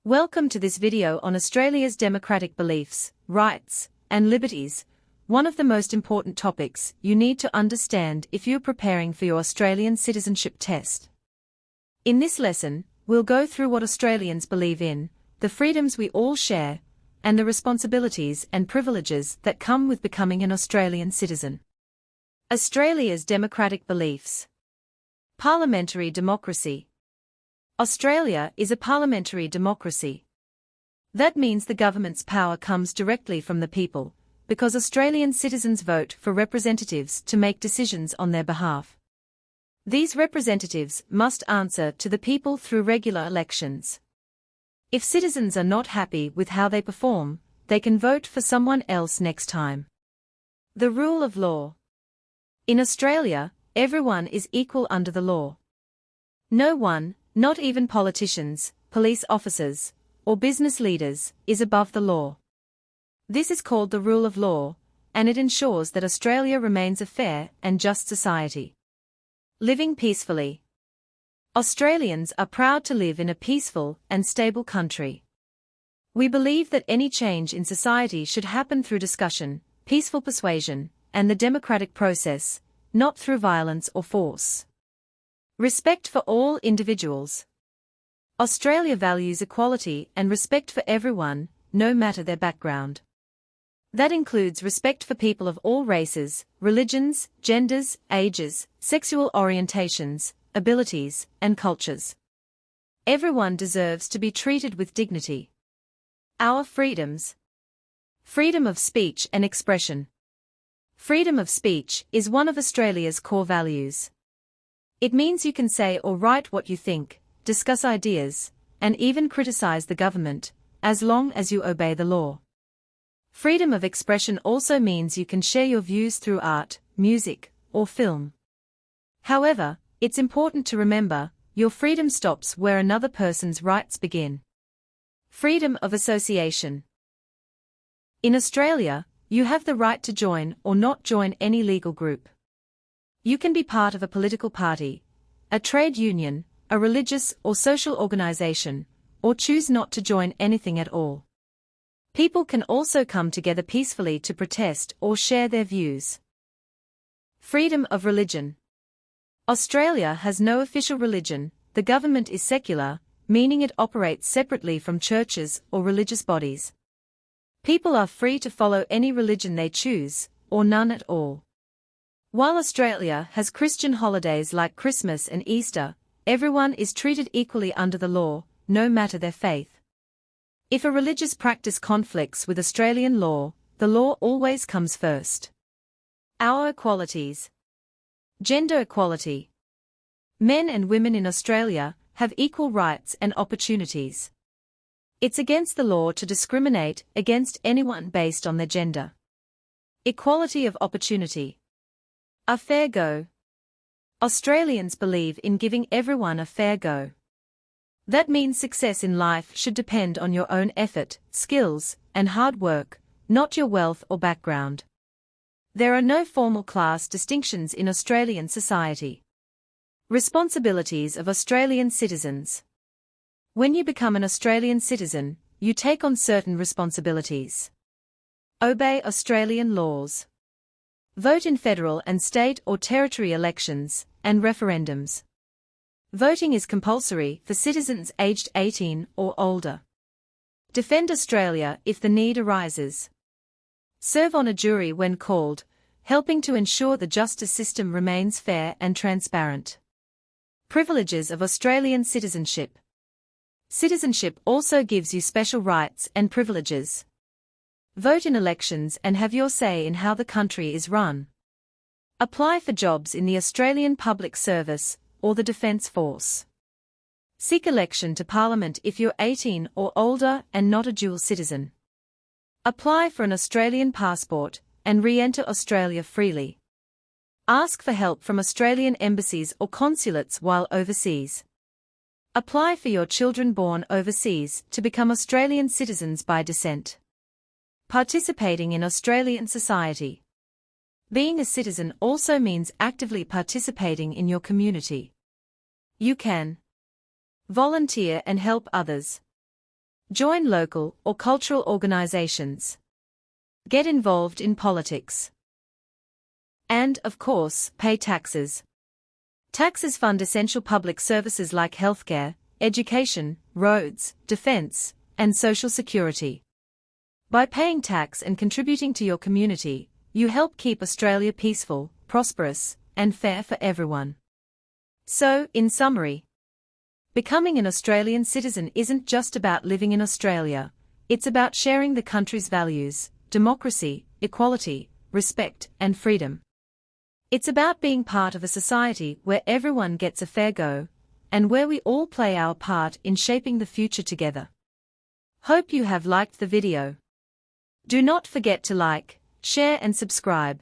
Welcome to this video on Australia's democratic beliefs, rights, and liberties, one of the most important topics you need to understand if you're preparing for your Australian Citizenship Test. In this lesson, we'll go through what Australians believe in, the freedoms we all share, and the responsibilities and privileges that come with becoming an Australian citizen. Australia's democratic beliefs. Parliamentary democracy. Australia is a parliamentary democracy. That means the government's power comes directly from the people, because Australian citizens vote for representatives to make decisions on their behalf. These representatives must answer to the people through regular elections. If citizens are not happy with how they perform, they can vote for someone else next time. The rule of law. In Australia, everyone is equal under the law. No one, not even politicians, police officers, or business leaders, is above the law. This is called the rule of law, and it ensures that Australia remains a fair and just society. Living peacefully. Australians are proud to live in a peaceful and stable country. We believe that any change in society should happen through discussion, peaceful persuasion, and the democratic process, not through violence or force. Respect for all individuals. Australia values equality and respect for everyone, no matter their background. That includes respect for people of all races, religions, genders, ages, sexual orientations, abilities, and cultures. Everyone deserves to be treated with dignity. Our freedoms. Freedom of speech and expression. Freedom of speech is one of Australia's core values. It means you can say or write what you think, discuss ideas, and even criticize the government, as long as you obey the law. Freedom of expression also means you can share your views through art, music, or film. However, it's important to remember, your freedom stops where another person's rights begin. Freedom of association. In Australia, you have the right to join or not join any legal group. You can be part of a political party, a trade union, a religious or social organization, or choose not to join anything at all. People can also come together peacefully to protest or share their views. Freedom of religion. Australia has no official religion, the government is secular, meaning it operates separately from churches or religious bodies. People are free to follow any religion they choose, or none at all. While Australia has Christian holidays like Christmas and Easter, everyone is treated equally under the law, no matter their faith. If a religious practice conflicts with Australian law, the law always comes first. Our equalities. Gender equality. Men and women in Australia have equal rights and opportunities. It's against the law to discriminate against anyone based on their gender. Equality of opportunity. A fair go. Australians believe in giving everyone a fair go. That means success in life should depend on your own effort, skills, and hard work, not your wealth or background. There are no formal class distinctions in Australian society. Responsibilities of Australian citizens. When you become an Australian citizen, you take on certain responsibilities. Obey Australian laws. Vote in federal and state or territory elections, and referendums. Voting is compulsory for citizens aged 18 or older. Defend Australia if the need arises. Serve on a jury when called, helping to ensure the justice system remains fair and transparent. Privileges of Australian citizenship. Citizenship also gives you special rights and privileges. Vote in elections and have your say in how the country is run. Apply for jobs in the Australian Public Service or the Defence Force. Seek election to Parliament if you're 18 or older and not a dual citizen. Apply for an Australian passport and re-enter Australia freely. Ask for help from Australian embassies or consulates while overseas. Apply for your children born overseas to become Australian citizens by descent. Participating in Australian society. Being a citizen also means actively participating in your community. You can volunteer and help others. Join local or cultural organizations. Get involved in politics. And, of course, pay taxes. Taxes fund essential public services like healthcare, education, roads, defense, and social security. By paying tax and contributing to your community, you help keep Australia peaceful, prosperous, and fair for everyone. So, in summary, becoming an Australian citizen isn't just about living in Australia, it's about sharing the country's values, democracy, equality, respect, and freedom. It's about being part of a society where everyone gets a fair go, and where we all play our part in shaping the future together. Hope you have liked the video. Do not forget to like, share and subscribe.